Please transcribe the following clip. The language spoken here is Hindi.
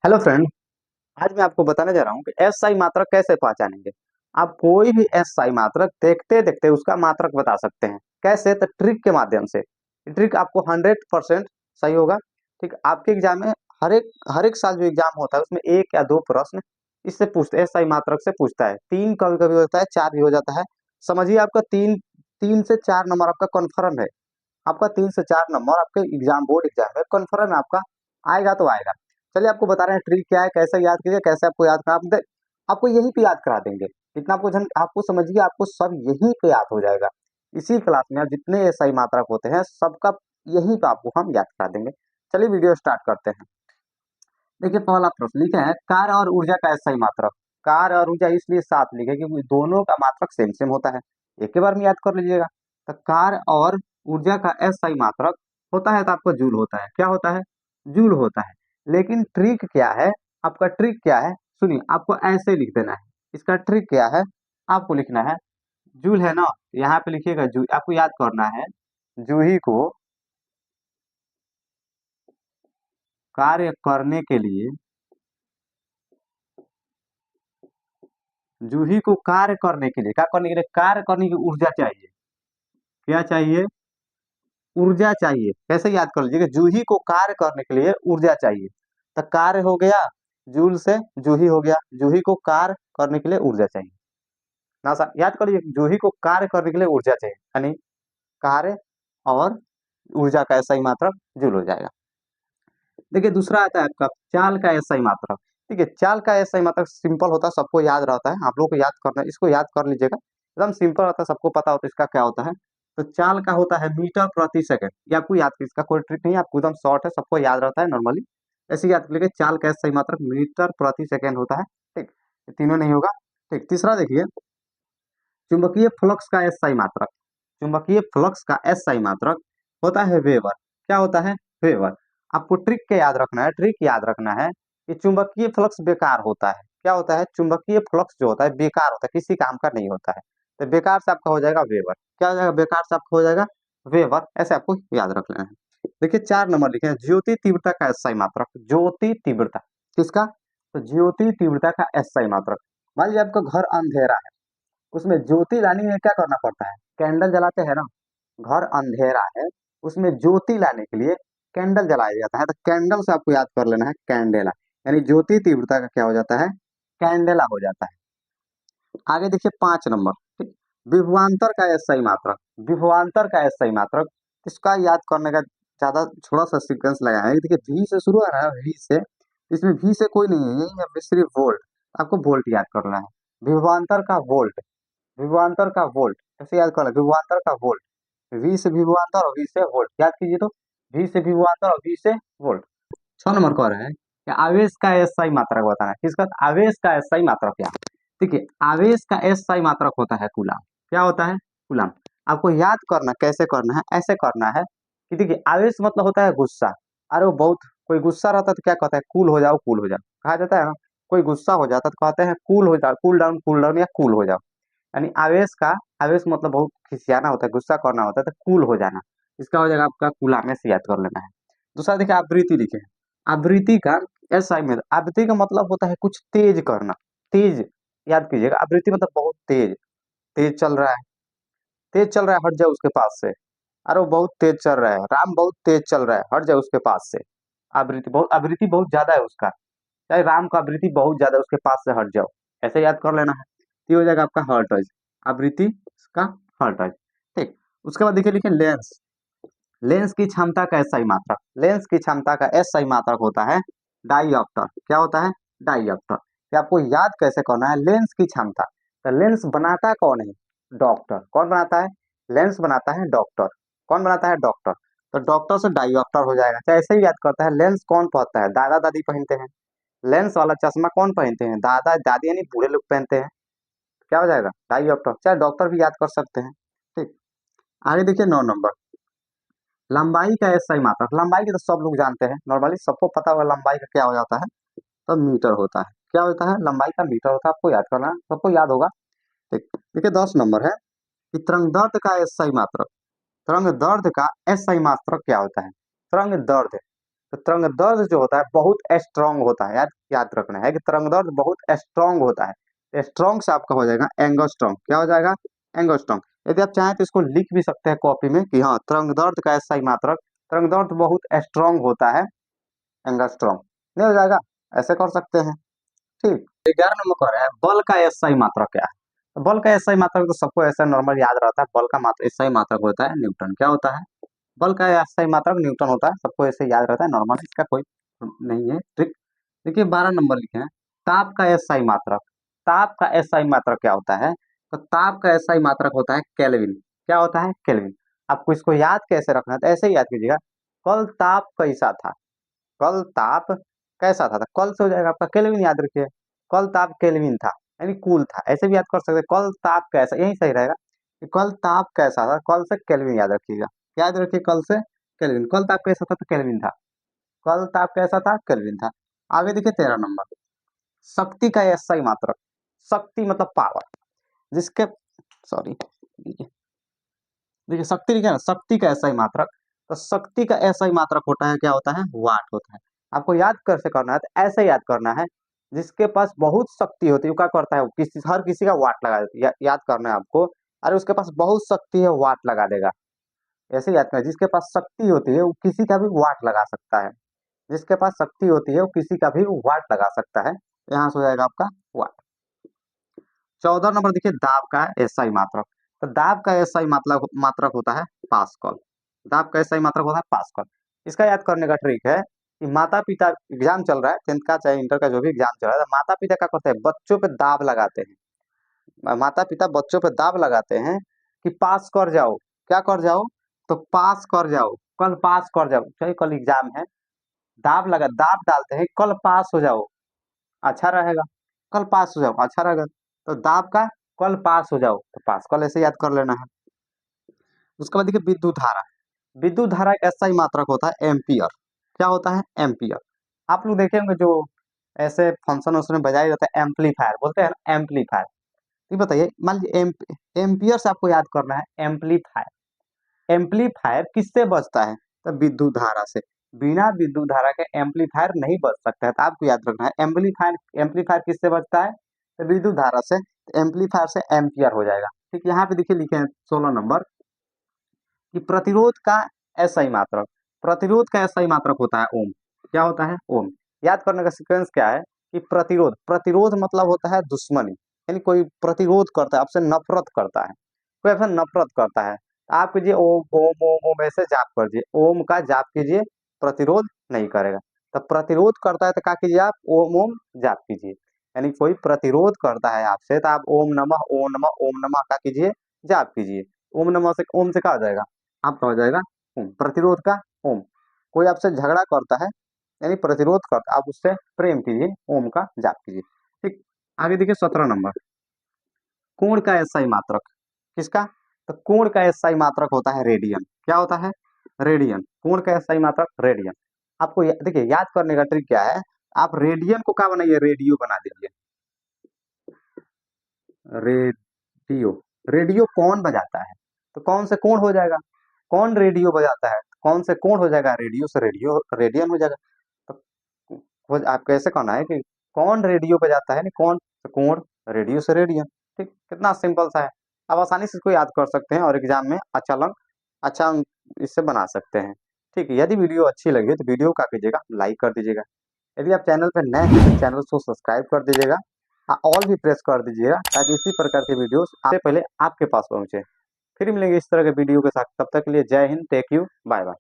Hello friend. आज मैं आपको बताने जा रहा हूँ कि एसआई मात्रक कैसे पहचानेंगे। आप कोई भी एसआई मात्रक देखते देखते उसका मात्रक बता सकते हैं। कैसे? तो ट्रिक के माध्यम से। ट्रिक आपको 100% सही होगा। ठीक, आपके एग्जाम में हर एक साल जो एग्जाम होता है उसमें एक या दो प्रश्न इससे पूछते एसआई मात्रक से पूछता है। तीन कभी कभी होता है, चार भी हो जाता है। समझिए आपका तीन तीन से चार नंबर आपका कन्फर्म है। आपका 3 से 4 नंबर आपके एग्जाम बोर्ड एग्जाम में कन्फर्म है आपका। आएगा तो आएगा। चलिए आपको बता रहे हैं ट्रिक क्या है, कैसे याद कीजिए, कैसे आपको याद करा आपको यहीं पे याद करा देंगे। इतना आपको समझिए, आपको सब यहीं पे याद हो जाएगा। इसी क्लास में आप जितने सही मात्रक होते हैं सबका यहीं पे आपको हम याद करा देंगे। चलिए वीडियो स्टार्ट करते हैं। देखिए पहला प्रश्न लिखे हैं, कार्य और ऊर्जा का सही मात्रक। कार्य और ऊर्जा इसलिए साथ लिखे क्योंकि दोनों का मात्रक सेम सेम होता है। एक ही बार में याद कर लीजिएगा। तो कार्य और ऊर्जा का सही मात्रक होता है तो आपका जूल होता है। क्या होता है? जूल होता है। लेकिन ट्रिक क्या है? आपका ट्रिक क्या है? सुनिए, आपको ऐसे लिख देना है। इसका ट्रिक क्या है? आपको लिखना है जूल है ना, यहाँ पे लिखिएगा जूल। आपको याद करना है जूही को कार्य करने के लिए, जूही को कार्य करने के लिए, क्या करने के लिए? कार्य करने की ऊर्जा चाहिए। क्या चाहिए? ऊर्जा चाहिए। कैसे याद कर लीजिए? जूही को कार्य करने के लिए ऊर्जा चाहिए। तो कार्य हो गया जूल से जूही हो गया। जूही को कार्य करने के लिए ऊर्जा चाहिए ना सा, याद कर लीजिए जूही को कार्य करने के लिए ऊर्जा चाहिए, यानी कार्य और ऊर्जा का ऐसा ही मात्रक जूल हो जाएगा। देखिए दूसरा आता है आपका चाल का ऐसा ही मात्रक। ठीक है, चाल का ऐसा ही मात्रक सिंपल होता है, सबको याद रहता है। आप लोगों को याद करना है, इसको याद कर लीजिएगा। एकदम सिंपल रहता है, सबको पता होता है इसका क्या होता है। तो चाल का होता है मीटर प्रति सेकंड। ये आपको याद कर, इसका कोई ट्रिक नहीं है, आपको एकदम शॉर्ट है, सबको याद रहता है नॉर्मली। ऐसे याद कर लीजिए, चाल का ऐसा ही मात्रक मीटर प्रति सेकंड होता है। ठीक, ये तीनों नहीं होगा। ठीक, तीसरा देखिए, चुंबकीय फ्लक्स का एसआई मात्रक। चुंबकीय फ्लक्स का एसआई मात्रक होता है वेबर। क्या होता है? वेबर। आपको ट्रिक के याद रखना है, ट्रिक याद रखना है कि चुंबकीय फ्लक्स बेकार होता है। क्या होता है? चुंबकीय फ्लक्स जो होता है बेकार होता है, किसी काम का नहीं होता है। तो बेकार से आपका हो जाएगा वेबर। क्या हो जाएगा? बेकार से आपका हो जाएगा वेबर। ऐसे आपको याद रख लेना है। देखिए 4 नंबर लिखे हैं, ज्योति तीव्रता का एसआई मात्रक। ज्योति तीव्रता किसका? तो ज्योति तीव्रता का एसआई मात्रक। मान लीजिए आपका घर अंधेरा है, उसमें ज्योति लाने में क्या करना पड़ता है? कैंडल जलाते हैं ना। घर अंधेरा है, उसमें ज्योति लाने के लिए कैंडल जलाया जाता है। तो कैंडल से आपको याद कर लेना है कैंडेला, यानी ज्योति तीव्रता का क्या हो जाता है? कैंडेला हो जाता है। आगे देखिए 5 नंबर। ठीक, विभवांतर का सही मात्रक। विभवांतर का सही मात्रक, इसका याद करने का ज्यादा थोड़ा सा सीक्वेंस लगा है। देखिए वी से शुरू हो रहा है, वी से। इसमें वी से कोई नहीं है, यही है सिर्फ वोल्ट। आपको वोल्ट याद करना है। विभवांतर का वोल्ट, विभवांतर का वोल्ट ऐसे याद करना, विभवांतर का वोल्ट। वी से विभवांतर और वी से वोल्ट याद कीजिए। तो वी से विभवांतर और वी से वोल्ट। 6 नंबर कह रहे हैं कि आवेश का एसआई मात्रक बताना है। किसका? आवेश का एसआई मात्रक क्या? देखिए आवेश का एसआई मात्रक होता है कूलम। क्या होता है? कूलम। आपको याद करना, कैसे करना है? ऐसे करना है कि देखिए आवेश मतलब होता है गुस्सा। अरे वो बहुत, कोई गुस्सा रहता है तो क्या कहता है? कूल हो जाओ, कूल हो जाओ कहा जाता है ना। कोई गुस्सा हो जाता है तो कहते हैं कूल हो जाओ, कूल डाउन या कूल हो जाओ। यानी आवेश का, आवेश मतलब बहुत खिसियाना होता है, गुस्सा करना होता है, तो कूल हो जाना। इसका हो जाएगा आपका कूला में से याद कर लेना है। दूसरा देखिए आवृत्ति लिखे हैं। आवृत्ति का ऐसा में, आवृत्ति का मतलब होता है कुछ तेज करना। तेज याद कीजिएगा, आवृत्ति मतलब बहुत तेज। तेज चल रहा है, तेज चल रहा है, हट जाओ उसके पास से। अरे वो बहुत तेज चल रहा है, राम बहुत तेज चल रहा है, हट जाओ उसके पास से। आवृत्ति बहुत ज्यादा है उसका, चाहे राम का आवृत्ति बहुत ज्यादा है, उसके पास से हट जाओ। ऐसे याद कर लेना है। तो ये हो जाएगा आपका हर्ट्ज। आवृत्ति का हर्ट्ज। ठीक, उसके बाद देखिए लिखे लेंस। लेंस की क्षमता का एसआई मात्रक। लेंस की क्षमता का एसआई मात्रक होता है डाइऑप्टर। क्या होता है? डाइऑप्टर। ये आपको याद कैसे करना है? लेंस की क्षमता। तो लेंस बनाता कौन है? डॉक्टर। कौन बनाता है? लेंस बनाता है डॉक्टर। कौन बनाता है? डॉक्टर। तो डॉक्टर से डाइऑप्टर हो जाएगा। चाहे ऐसे ही याद करता है, लेंस कौन पहनता है? दादा दादी पहनते हैं। लेंस वाला चश्मा कौन पहनते हैं? दादा दादी यानी बूढ़े लोग पहनते हैं। क्या हो जाएगा? डाइऑप्टर। चाहे डॉक्टर भी याद कर सकते हैं। ठीक, आगे देखिए 9 नंबर, लंबाई का एसआई मात्रक। लंबाई की तो सब लोग जानते हैं, नॉर्मली सबको पता होगा लंबाई का क्या हो जाता है। तो मीटर होता है। क्या होता है? लंबाई का मीटर होता है। आपको याद करना है, सबको याद होगा। ठीक, देखिए 10 नंबर है कि तरंग दैर्ध्य का एसआई मात्रक। तरंग दैर्ध्य का एसआई मात्रक क्या होता है? तरंग दैर्ध्य, तो तरंग दर्द जो होता है बहुत स्ट्रांग होता है, याद याद रखना है कि तरंग दर्द बहुत स्ट्रांग होता है। स्ट्रांग से आपका हो जाएगा एंगोस्ट्रॉन्ग। क्या हो जाएगा? एंगोस्ट्रॉन्ग। यदि आप चाहें तो इसको लिख भी सकते हैं कॉपी में कि हाँ, तरंग दर्द का एसआई मात्रक, तरंग दर्द बहुत स्ट्रांग होता है, एंगोस्ट्रॉन्ग। नहीं हो जाएगा? ऐसे कर सकते हैं। ठीक। 11 नंबर पर है बल का एसआई मात्रक क्या है? तो बल का एसआई मात्रक तो सबको ऐसा नॉर्मल याद रहता है, बल का मात्र एसआई मात्रक होता है न्यूटन। क्या होता है? बल का एसआई मात्रक न्यूटन होता है, सबको ऐसे याद रहता है नॉर्मल, इसका कोई नहीं है ट्रिक। देखिए 12 नंबर लिखे हैं ताप का एसआई मात्रक। ताप का एसआई मात्रक क्या होता है? तो ताप का एसआई मात्रक होता है केल्विन। क्या होता है? केल्विन। आपको इसको याद कैसे रखना है? तो ऐसे ही याद कीजिएगा, कल ताप कैसा था, कल ताप कैसा था, तो कल से हो जाएगा आपका केल्विन, याद रखिए। कल ताप केल्विन था, यानी कूल था, ऐसे भी याद कर सकते हैं। कल ताप कैसा, यही सही रहेगा कि कल ताप कैसा था, कल से केल्विन याद रखिएगा। याद रखिए कल से केल्विन, कल ताप कैसा था तो केल्विन था, कल ताप कैसा था केल्विन था। आगे देखिए 13 नंबर, शक्ति का एसआई मात्रक। शक्ति मतलब पावर, जिसके सॉरी देखिए शक्ति लिखा है ना, शक्ति का एसआई मात्रक। तो शक्ति का एसआई मात्रक होता है, क्या होता है? वाट होता है। आपको याद कैसे करना है? तो ऐसे याद करना है, जिसके पास बहुत शक्ति होती है वो क्या करता है? वो किसी हर किसी का वाट लगा देती है। याद करना है आपको, अरे उसके पास बहुत शक्ति है, वाट लगा देगा। ऐसे याद करना, जिसके पास शक्ति होती है वो किसी का भी वाट लगा सकता है। जिसके पास शक्ति होती है वो किसी का भी वाट लगा सकता है। यहाँ से हो जाएगा आपका वाट। 14 नंबर देखिए दाब का एसआई मात्रक। तो दाब का एसआई मात्रक मात्रक होता है पास्कल। दाब का एसआई मात्रक होता है पास्कल। इसका याद करने का ट्रिक है कि माता पिता, एग्जाम चल रहा है 10th का चाहे इंटर का, जो भी एग्जाम चल रहा है, तो माता पिता क्या करते हैं? बच्चों पे दाब लगाते हैं। माता पिता बच्चों पे दाब लगाते हैं कि पास कर जाओ। क्या कर जाओ? तो पास कर जाओ, कल पास कर जाओ, चाहे कल एग्जाम है, दाब डालते हैं, कल पास हो जाओ अच्छा रहेगा, कल पास हो जाओ अच्छा रहेगा। तो दाब का कल पास हो जाओ, तो पास कल ऐसे याद कर लेना है। उसके बाद देखिए विद्युत धारा। विद्युत धारा एक ऐसा ही मात्रक होता है एम्पियर। क्या होता है? एम्पियर। आप लोग देखे होंगे जो ऐसे फंक्शन उसमें बजाया जाता है, एम्पलीफायर बोलते हैं ना, एम्पलीफायर। ये बताइए, मान लीजिए एम्पियर से आपको याद करना है एम्पलीफायर। एम्पलीफायर किससे बचता है? तो विद्युत धारा से। बिना विद्युत धारा के एम्पलीफायर नहीं बच सकता है, तो आपको याद रखना है एम्पलीफायर। एम्पलीफायर किससे बचता है? तो विद्युत धारा से। तो एम्पलीफायर से एम्पियर हो जाएगा। ठीक, यहाँ पे देखिए लिखे हैं 16 नंबर कि प्रतिरोध का एसआई मात्रक। प्रतिरोध का एसआई मात्रक होता है ओम। क्या होता है? ओम। याद करने का सीक्वेंस क्या है कि प्रतिरोध, प्रतिरोध मतलब होता है दुश्मनी, यानी कोई प्रतिरोध करता है, आपसे नफरत करता है, कोई आपसे नफरत करता है, आप कीजिए ओम ओम ओम ओम, ऐसे जाप कीजिए, ओम का जाप कीजिए, प्रतिरोध नहीं करेगा। तो प्रतिरोध करता है तो क्या कीजिए? आप ओम ओम जाप कीजिए। यानी कोई प्रतिरोध करता है आपसे तो आप ओम नमः ओम नमः ओम नमः क्या कीजिए? जाप कीजिए। ओम नमः से, ओम से क्या हो जाएगा? आपका हो जाएगा ओम, प्रतिरोध का ओम। कोई आपसे झगड़ा करता है यानी प्रतिरोध करता, आप उससे प्रेम कीजिए, ओम का जाप कीजिए। ठीक। आगे देखिए 17 नंबर, कोण का एसआई मात्रक। किसका? तो कोण का एसआई मात्रक होता है रेडियन। क्या होता है? रेडियन। कोण का एसआई मात्रक रेडियन। आपको देखिए याद करने का ट्रिक क्या है, आप रेडियन को क्या बनाइए? रेडियो बना दीजिए। रेडियो, रेडियो कौन बजाता है? तो कौन से कोण हो जाएगा? कौन रेडियो बजाता है? कौन से कोण हो जाएगा? रेडियो से रेडियो रेडियन हो जाएगा। तो आपको ऐसे कहना है कि कौन रेडियो बजाता है, नहीं कौन से कोण, रेडियो से रेडियन। ठीक, कितना सिंपल सा है। आप आसानी से इसको याद कर सकते हैं और एग्जाम में अच्छा अंक इससे बना सकते हैं। ठीक है, यदि वीडियो अच्छी लगी तो वीडियो क्या कीजिएगा? लाइक कर दीजिएगा। यदि आप चैनल पर नए हैं तो चैनल को सब्सक्राइब कर दीजिएगा। ऑल भी प्रेस कर दीजिएगा ताकि इसी प्रकार के वीडियोस आपसे पहले आपके पास पहुंचे। फिर मिलेंगे इस तरह के वीडियो के साथ, तब तक के लिए जय हिंद, टेक यू, बाय बाय।